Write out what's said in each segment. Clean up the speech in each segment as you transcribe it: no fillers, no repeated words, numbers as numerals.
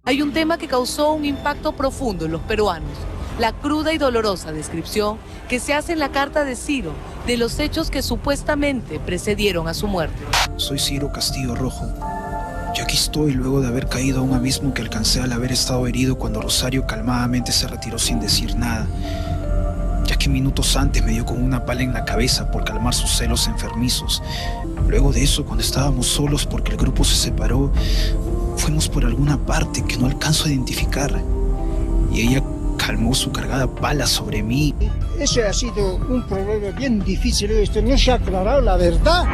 Hay un tema que causó un impacto profundo en los peruanos: la cruda y dolorosa descripción que se hace en la carta de Ciro de los hechos que supuestamente precedieron a su muerte. Soy Ciro Castillo Rojo. Y aquí estoy luego de haber caído a un abismo que alcancé al haber estado herido cuando Rosario calmadamente se retiró sin decir nada, ya que minutos antes me dio con una pala en la cabeza por calmar sus celos enfermizos. Luego de eso, cuando estábamos solos porque el grupo se separó, fuimos por alguna parte que no alcanzo a identificar, y ella calmó su cargada pala sobre mí. Ese ha sido un problema bien difícil. No se ha aclarado la verdad,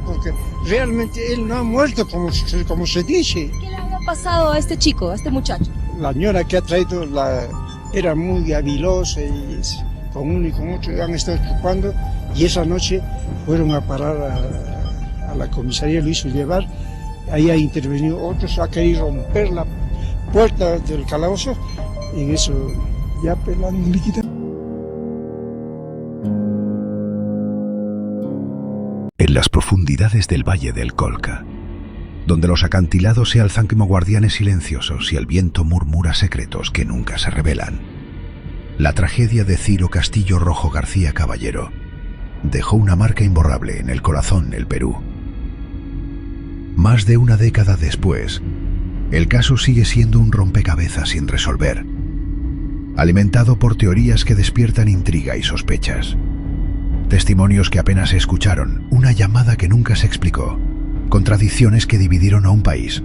porque realmente él no ha muerto como se dice. ¿Qué le ha pasado a este chico, a este muchacho? La señora que ha traído era muy habilosa y con uno y con otro han estado chupando, y esa noche fueron a parar a la comisaría, lo hizo llevar. Ahí ha intervenido otros, ha querido romper la puerta del calabozo, y en eso ya pelando líquida. En las profundidades del Valle del Colca, donde los acantilados se alzan como guardianes silenciosos y el viento murmura secretos que nunca se revelan, la tragedia de Ciro Castillo Rojo García Caballero dejó una marca imborrable en el corazón del Perú. Más de una década después, el caso sigue siendo un rompecabezas sin resolver, alimentado por teorías que despiertan intriga y sospechas. Testimonios que apenas se escucharon, una llamada que nunca se explicó, contradicciones que dividieron a un país,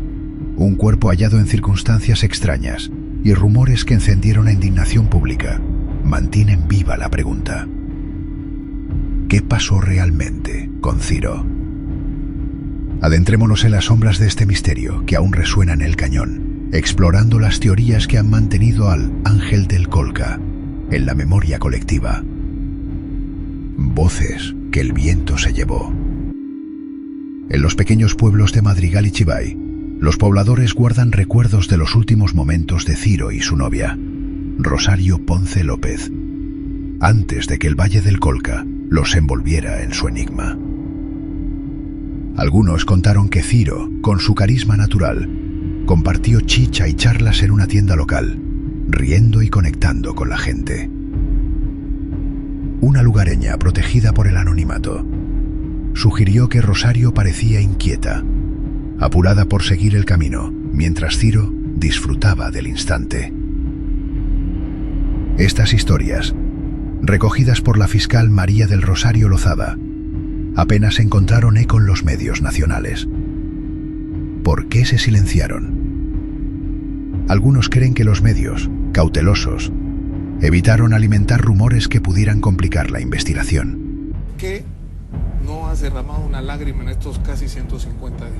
un cuerpo hallado en circunstancias extrañas y rumores que encendieron la indignación pública, mantienen viva la pregunta: ¿qué pasó realmente con Ciro? Adentrémonos en las sombras de este misterio que aún resuena en el cañón, explorando las teorías que han mantenido al Ángel del Colca en la memoria colectiva. Voces que el viento se llevó. En los pequeños pueblos de Madrigal y Chivay, los pobladores guardan recuerdos de los últimos momentos de Ciro y su novia, Rosario Ponce López, antes de que el Valle del Colca los envolviera en su enigma. Algunos contaron que Ciro, con su carisma natural, compartió chicha y charlas en una tienda local, riendo y conectando con la gente. Una lugareña protegida por el anonimato sugirió que Rosario parecía inquieta, apurada por seguir el camino, mientras Ciro disfrutaba del instante. Estas historias, recogidas por la fiscal María del Rosario Lozada, apenas encontraron eco en los medios nacionales. ¿Por qué se silenciaron? Algunos creen que los medios, cautelosos, evitaron alimentar rumores que pudieran complicar la investigación. ¿Qué no has derramado una lágrima en estos casi 150 días?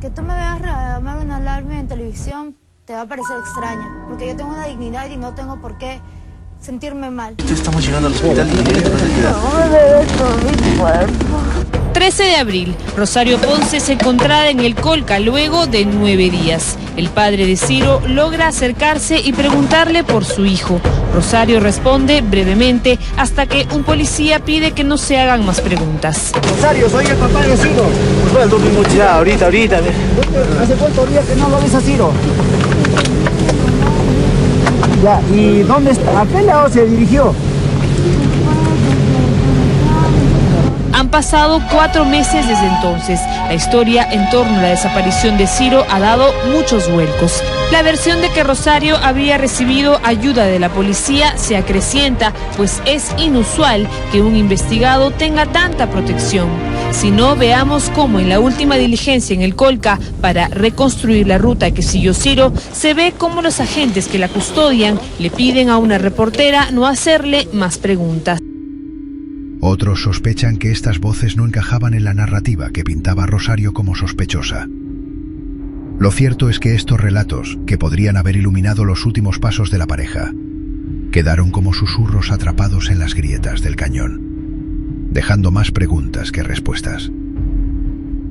Que tú me veas derramar una lágrima en televisión te va a parecer extraño, porque yo tengo una dignidad y no tengo por qué sentirme mal. Estamos llegando al hospital. 13 de abril, Rosario Ponce se encontraba en el Colca luego de 9 días. El padre de Ciro logra acercarse y preguntarle por su hijo. Rosario responde brevemente hasta que un policía pide que no se hagan más preguntas. Rosario, soy el papá de Ciro. Pues bueno, dormimos ya, ahorita. ¿Hace cuántos días que no lo ves a Ciro? Ya, ¿y dónde está? ¿A qué lado se dirigió? Han pasado 4 meses desde entonces. La historia en torno a la desaparición de Ciro ha dado muchos vuelcos. La versión de que Rosario había recibido ayuda de la policía se acrecienta, pues es inusual que un investigado tenga tanta protección. Si no, veamos cómo en la última diligencia en el Colca para reconstruir la ruta que siguió Ciro, se ve cómo los agentes que la custodian le piden a una reportera no hacerle más preguntas. Otros sospechan que estas voces no encajaban en la narrativa que pintaba a Rosario como sospechosa. Lo cierto es que estos relatos, que podrían haber iluminado los últimos pasos de la pareja, quedaron como susurros atrapados en las grietas del cañón, dejando más preguntas que respuestas.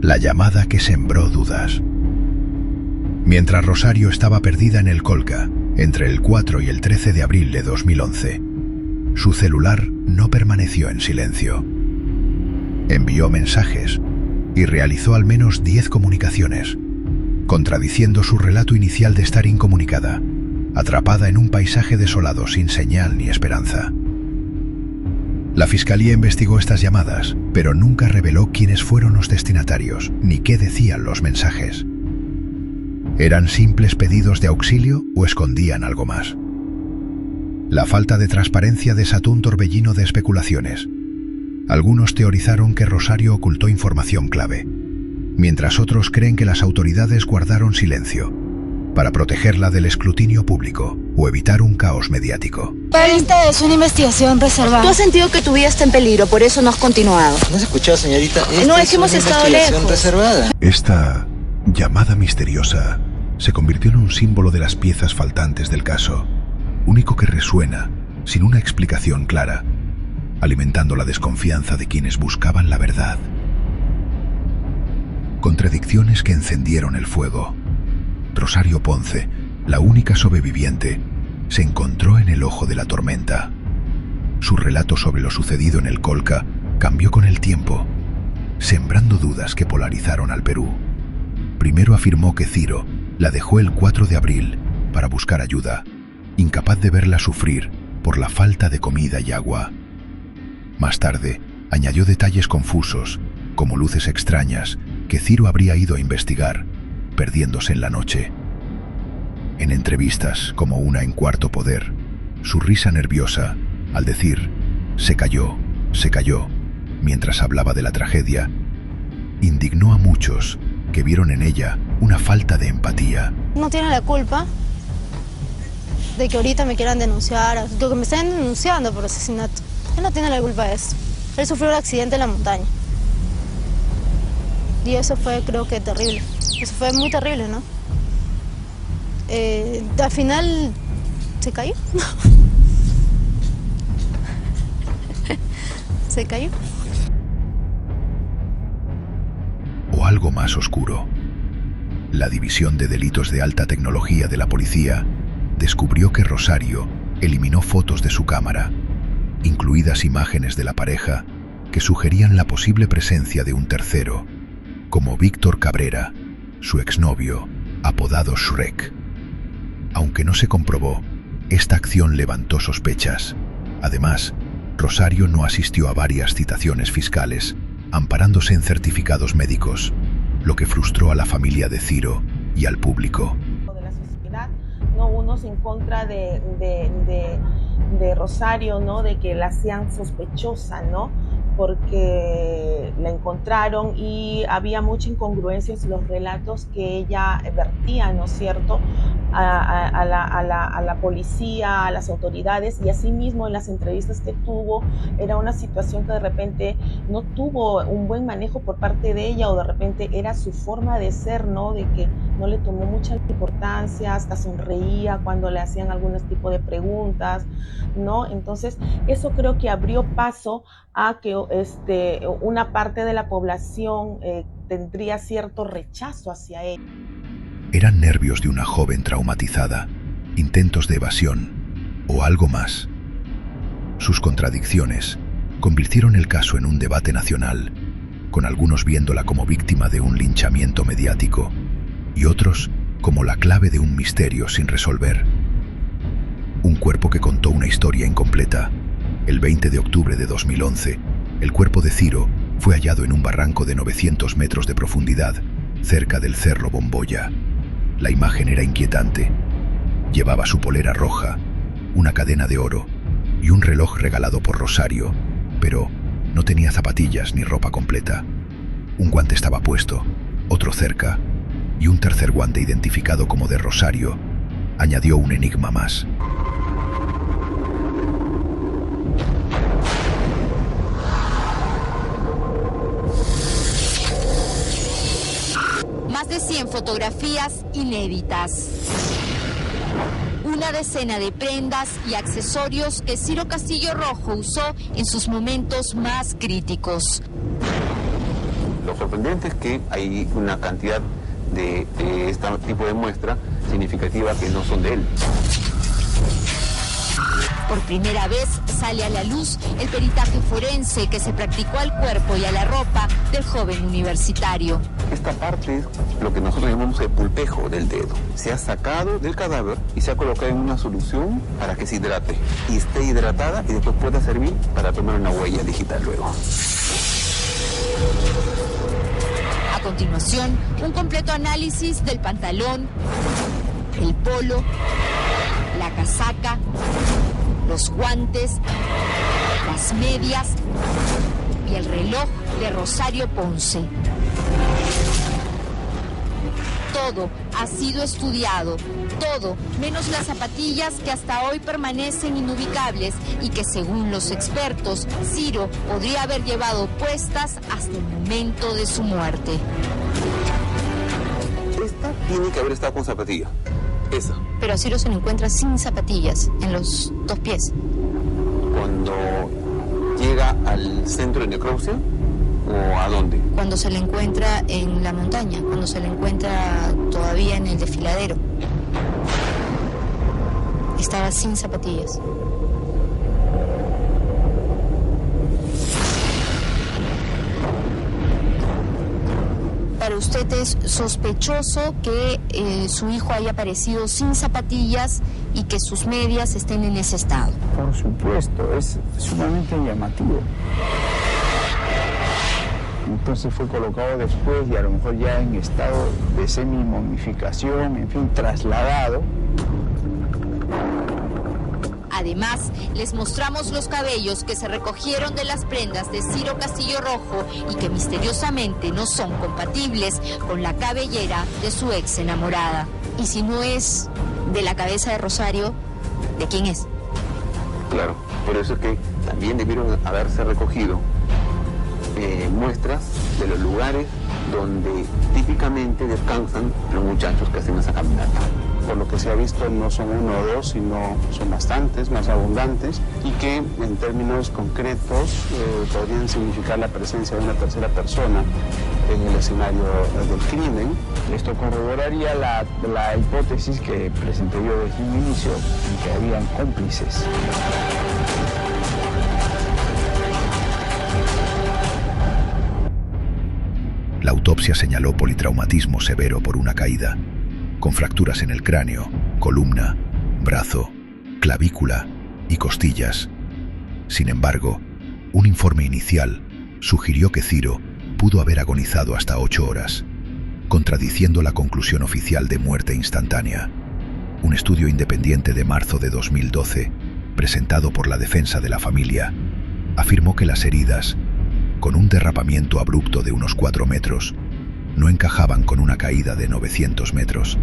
La llamada que sembró dudas. Mientras Rosario estaba perdida en el Colca, entre el 4 y el 13 de abril de 2011, su celular no permaneció en silencio. Envió mensajes y realizó al menos 10 comunicaciones, contradiciendo su relato inicial de estar incomunicada, atrapada en un paisaje desolado sin señal ni esperanza. La fiscalía investigó estas llamadas, pero nunca reveló quiénes fueron los destinatarios ni qué decían los mensajes. ¿Eran simples pedidos de auxilio o escondían algo más? La falta de transparencia desató un torbellino de especulaciones. Algunos teorizaron que Rosario ocultó información clave, mientras otros creen que las autoridades guardaron silencio para protegerla del escrutinio público o evitar un caos mediático. Esta es una investigación reservada. Tú has sentido que tu vida está en peligro, por eso no has continuado. ¿No has escuchado, señorita? No, es que hemos estado lejos. Reservada. Esta llamada misteriosa se convirtió en un símbolo de las piezas faltantes del caso, único que resuena sin una explicación clara, alimentando la desconfianza de quienes buscaban la verdad. Contradicciones que encendieron el fuego. Rosario Ponce, la única sobreviviente, se encontró en el ojo de la tormenta. Su relato sobre lo sucedido en el Colca cambió con el tiempo, sembrando dudas que polarizaron al Perú. Primero afirmó que Ciro la dejó el 4 de abril para buscar ayuda, incapaz de verla sufrir por la falta de comida y agua. Más tarde, añadió detalles confusos, como luces extrañas, que Ciro habría ido a investigar, perdiéndose en la noche. En entrevistas, como una en Cuarto Poder, su risa nerviosa, al decir se cayó, mientras hablaba de la tragedia, indignó a muchos que vieron en ella una falta de empatía. No tiene la culpa de que ahorita me quieran denunciar, de que me estén denunciando por asesinato. Él no tiene la culpa de eso. Él sufrió un accidente en la montaña. Y eso fue, creo que, terrible. Eso fue muy terrible, ¿no? Al final, ¿se cayó? ¿Se cayó? O algo más oscuro. La División de Delitos de Alta Tecnología de la policía descubrió que Rosario eliminó fotos de su cámara, incluidas imágenes de la pareja que sugerían la posible presencia de un tercero, como Víctor Cabrera, su exnovio, apodado Shrek. Aunque no se comprobó, esta acción levantó sospechas. Además, Rosario no asistió a varias citaciones fiscales, amparándose en certificados médicos, lo que frustró a la familia de Ciro y al público. De la sociedad, no unos en contra de Rosario, ¿no? De que la hacían sospechosa, ¿no? Porque la encontraron y había mucha incongruencia en los relatos que ella vertía, ¿no es cierto?, a la policía, a las autoridades, y asimismo en las entrevistas que tuvo era una situación que de repente no tuvo un buen manejo por parte de ella, o de repente era su forma de ser, ¿no?, de que no le tomó mucha importancia, hasta sonreía cuando le hacían algún tipo de preguntas, ¿no? Entonces eso creo que abrió paso a que una parte de la población tendría cierto rechazo hacia él. Eran nervios de una joven traumatizada, intentos de evasión o algo más. Sus contradicciones convirtieron el caso en un debate nacional, con algunos viéndola como víctima de un linchamiento mediático y otros como la clave de un misterio sin resolver. Un cuerpo que contó una historia incompleta. El 20 de octubre de 2011, el cuerpo de Ciro fue hallado en un barranco de 900 metros de profundidad, cerca del Cerro Bomboya. La imagen era inquietante. Llevaba su polera roja, una cadena de oro y un reloj regalado por Rosario, pero no tenía zapatillas ni ropa completa. Un guante estaba puesto, otro cerca, y un tercer guante identificado como de Rosario añadió un enigma más. Más de 100 fotografías inéditas. Una decena de prendas y accesorios que Ciro Castillo Rojo usó en sus momentos más críticos. Lo sorprendente es que hay una cantidad de este tipo de muestra significativa que no son de él. Por primera vez sale a la luz el peritaje forense que se practicó al cuerpo y a la ropa del joven universitario. Esta parte es lo que nosotros llamamos el pulpejo del dedo. Se ha sacado del cadáver y se ha colocado en una solución para que se hidrate y esté hidratada y después pueda servir para tomar una huella digital luego. A continuación, un completo análisis del pantalón, el polo, la casaca, los guantes, las medias y el reloj de Rosario Ponce. Todo ha sido estudiado, todo menos las zapatillas que hasta hoy permanecen inubicables y que según los expertos, Ciro podría haber llevado puestas hasta el momento de su muerte. Esta tiene que haber estado con zapatilla. Esa. Pero a Ciro se le encuentra sin zapatillas en los 2 pies. Cuando llega al centro de necropsia, ¿o a dónde? Cuando se le encuentra en la montaña, cuando se le encuentra todavía en el desfiladero. Estaba sin zapatillas. Para usted es sospechoso que su hijo haya aparecido sin zapatillas y que sus medias estén en ese estado. Por supuesto, es sumamente llamativo. Entonces fue colocado después y a lo mejor ya en estado de semi-momificación, en fin, trasladado. Además, les mostramos los cabellos que se recogieron de las prendas de Ciro Castillo Rojo y que misteriosamente no son compatibles con la cabellera de su ex enamorada. Y si no es de la cabeza de Rosario, ¿de quién es? Claro, por eso es que también debieron haberse recogido muestras de los lugares donde típicamente descansan los muchachos que hacen esa caminata. Por lo que se ha visto no son 1 o 2, sino son bastantes, más abundantes, y que en términos concretos podrían significar la presencia de una tercera persona en el escenario del crimen. Esto corroboraría la hipótesis que presenté yo desde un inicio, en que habían cómplices. La autopsia señaló politraumatismo severo por una caída, con fracturas en el cráneo, columna, brazo, clavícula y costillas. Sin embargo, un informe inicial sugirió que Ciro pudo haber agonizado hasta 8 horas, contradiciendo la conclusión oficial de muerte instantánea. Un estudio independiente de marzo de 2012, presentado por la defensa de la familia, afirmó que las heridas, con un derrapamiento abrupto de unos 4 metros, no encajaban con una caída de 900 metros,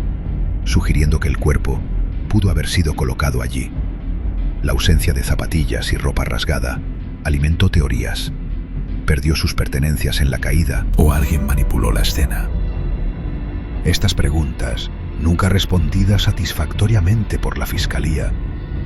sugiriendo que el cuerpo pudo haber sido colocado allí. La ausencia de zapatillas y ropa rasgada alimentó teorías. ¿Perdió sus pertenencias en la caída o alguien manipuló la escena? Estas preguntas, nunca respondidas satisfactoriamente por la Fiscalía,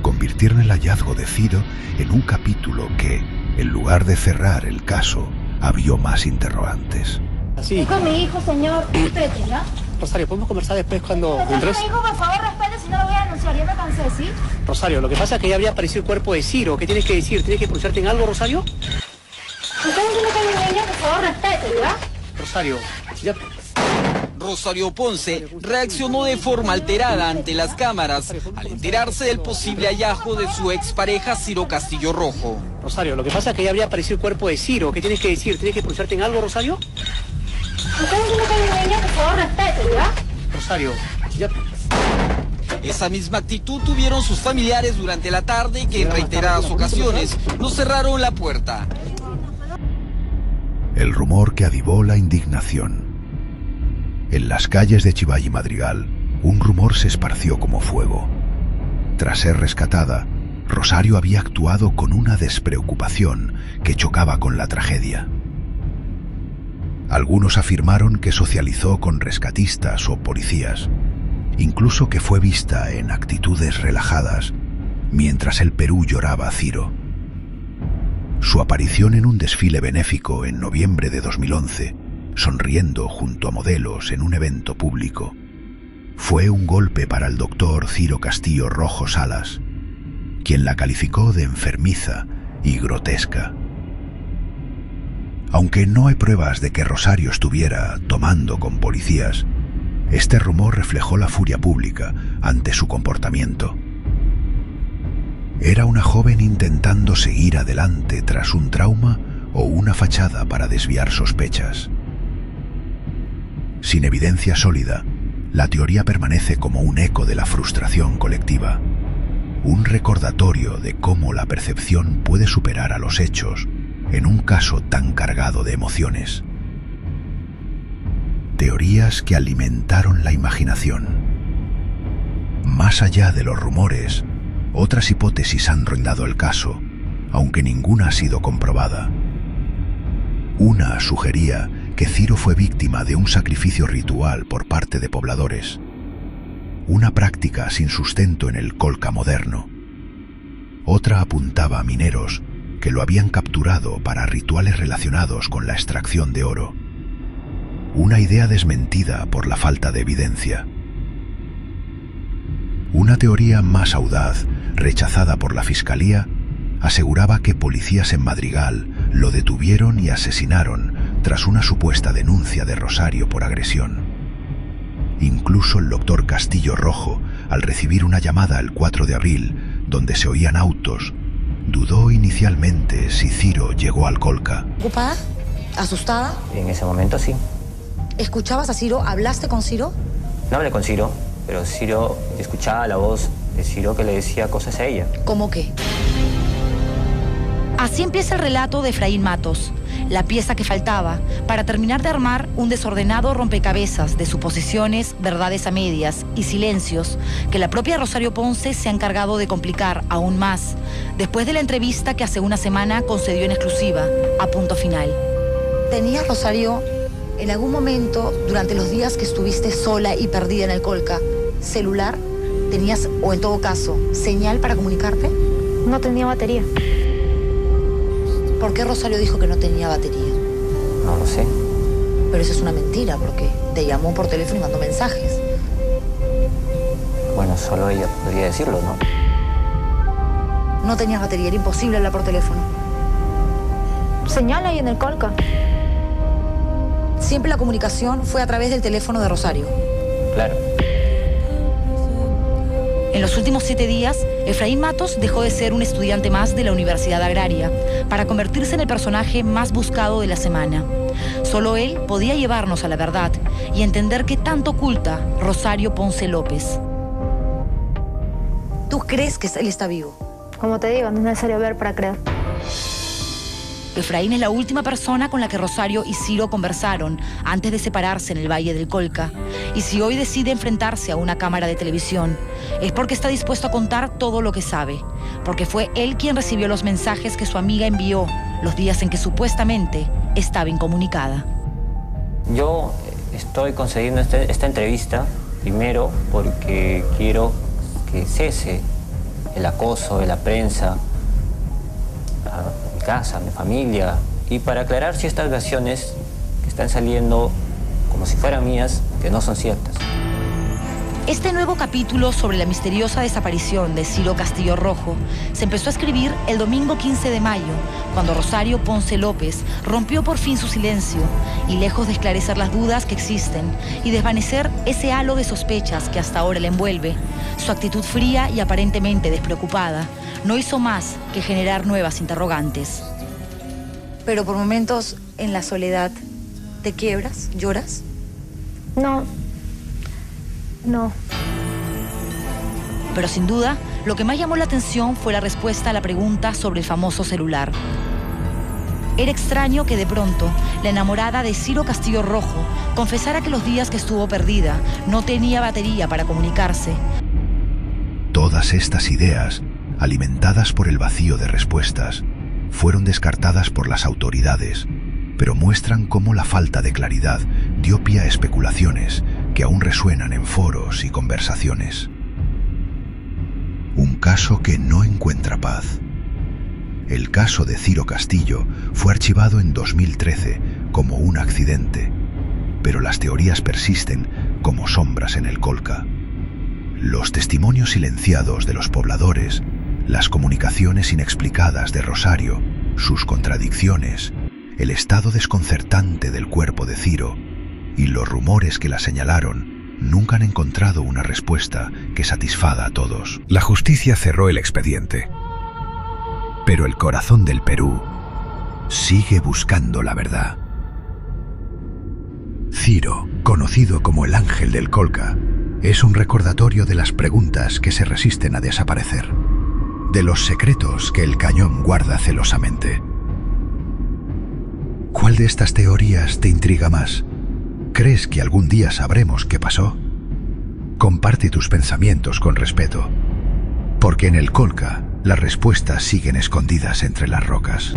convirtieron el hallazgo de Ciro en un capítulo que, en lugar de cerrar el caso, abrió más interrogantes. Sí. Estoy con mi hijo, señor. Respete, ¿ya? Rosario, ¿podemos conversar después cuando entres? Mi hijo, por favor, respete, si no lo voy a denunciar. Ya me cansé, ¿sí? Rosario, lo que pasa es que ya había aparecido el cuerpo de Ciro. ¿Qué tienes que decir? ¿Tienes que pronunciarte en algo, Rosario? ¿Usted no tiene que mi niño? Por favor, respete, ¿ya? Rosario, ya... Rosario Ponce reaccionó de forma alterada ante las cámaras al enterarse del posible hallazgo de su expareja Ciro Castillo Rojo. Rosario, lo que pasa es que ya había aparecido el cuerpo de Ciro. ¿Qué tienes que decir? ¿Tienes que pronunciarte en algo, Rosario? ¿Usted no tiene que mi niño? Por favor, respete, ¿ya? Rosario, ya... Esa misma actitud tuvieron sus familiares durante la tarde que en reiteradas ocasiones nos cerraron la puerta. El rumor que avivó la indignación. En las calles de Chivay y Madrigal, un rumor se esparció como fuego. Tras ser rescatada, Rosario había actuado con una despreocupación que chocaba con la tragedia. Algunos afirmaron que socializó con rescatistas o policías, incluso que fue vista en actitudes relajadas mientras el Perú lloraba a Ciro. Su aparición en un desfile benéfico en noviembre de 2011, sonriendo junto a modelos en un evento público, fue un golpe para el doctor Ciro Castillo Rojo Salas, quien la calificó de enfermiza y grotesca. Aunque no hay pruebas de que Rosario estuviera tomando con policías, este rumor reflejó la furia pública ante su comportamiento. Era una joven intentando seguir adelante tras un trauma o una fachada para desviar sospechas. Sin evidencia sólida, la teoría permanece como un eco de la frustración colectiva, un recordatorio de cómo la percepción puede superar a los hechos en un caso tan cargado de emociones. Teorías que alimentaron la imaginación. Más allá de los rumores, otras hipótesis han rondado el caso, aunque ninguna ha sido comprobada. Una sugería que Ciro fue víctima de un sacrificio ritual por parte de pobladores, una práctica sin sustento en el Colca moderno. Otra apuntaba a mineros que lo habían capturado para rituales relacionados con la extracción de oro. Una idea desmentida por la falta de evidencia. Una teoría más audaz, rechazada por la Fiscalía, aseguraba que policías en Madrigal lo detuvieron y asesinaron tras una supuesta denuncia de Rosario por agresión. Incluso el doctor Castillo Rojo, al recibir una llamada el 4 de abril, donde se oían autos, dudó inicialmente si Ciro llegó al Colca. ¿Ocupada? ¿Asustada? En ese momento sí. ¿Escuchabas a Ciro? ¿Hablaste con Ciro? No hablé con Ciro, pero Ciro, escuchaba la voz de Ciro que le decía cosas a ella. ¿Cómo qué? Así empieza el relato de Efraín Matos, la pieza que faltaba para terminar de armar un desordenado rompecabezas de suposiciones, verdades a medias y silencios que la propia Rosario Ponce se ha encargado de complicar aún más después de la entrevista que hace una semana concedió en exclusiva a Punto Final. ¿Tenías, Rosario, en algún momento durante los días que estuviste sola y perdida en el Colca, celular? ¿Tenías, o en todo caso, señal para comunicarte? No tenía batería. ¿Por qué Rosario dijo que no tenía batería? No lo sé. Pero eso es una mentira, porque te llamó por teléfono y mandó mensajes. Bueno, solo ella podría decirlo, ¿no? No tenías batería, era imposible hablar por teléfono. Señal ahí en el Colca. Siempre la comunicación fue a través del teléfono de Rosario. Claro. En los últimos 7 días, Efraín Matos dejó de ser un estudiante más de la Universidad Agraria para convertirse en el personaje más buscado de la semana. Solo él podía llevarnos a la verdad y entender qué tanto oculta Rosario Ponce López. ¿Tú crees que él está vivo? Como te digo, no es necesario ver para creer. Efraín es la última persona con la que Rosario y Ciro conversaron antes de separarse en el Valle del Colca. Y si hoy decide enfrentarse a una cámara de televisión, es porque está dispuesto a contar todo lo que sabe. Porque fue él quien recibió los mensajes que su amiga envió los días en que supuestamente estaba incomunicada. Yo estoy concediendo esta entrevista primero porque quiero que cese el acoso de la prensa a mi casa, a mi familia, y para aclarar ciertas versiones que están saliendo como si fueran mías, que no son ciertas. Este nuevo capítulo sobre la misteriosa desaparición de Ciro Castillo Rojo se empezó a escribir el domingo 15 de mayo, cuando Rosario Ponce López rompió por fin su silencio y, lejos de esclarecer las dudas que existen y desvanecer ese halo de sospechas que hasta ahora le envuelve, su actitud fría y aparentemente despreocupada no hizo más que generar nuevas interrogantes. Pero por momentos, en la soledad, ¿te quiebras? ¿Lloras? No. Pero sin duda, lo que más llamó la atención fue la respuesta a la pregunta sobre el famoso celular. Era extraño que de pronto la enamorada de Ciro Castillo Rojo confesara que los días que estuvo perdida no tenía batería para comunicarse. Todas estas ideas, alimentadas por el vacío de respuestas, fueron descartadas por las autoridades, pero muestran cómo la falta de claridad dio pie a especulaciones que aún resuenan en foros y conversaciones. Un caso que no encuentra paz. El caso de Ciro Castillo fue archivado en 2013 como un accidente, pero las teorías persisten como sombras en el Colca. Los testimonios silenciados de los pobladores, las comunicaciones inexplicadas de Rosario, sus contradicciones, el estado desconcertante del cuerpo de Ciro y los rumores que la señalaron nunca han encontrado una respuesta que satisfaga a todos. La justicia cerró el expediente, pero el corazón del Perú sigue buscando la verdad. Ciro, conocido como el Ángel del Colca, es un recordatorio de las preguntas que se resisten a desaparecer, de los secretos que el cañón guarda celosamente. ¿Cuál de estas teorías te intriga más? ¿Crees que algún día sabremos qué pasó? Comparte tus pensamientos con respeto, porque en el Colca las respuestas siguen escondidas entre las rocas.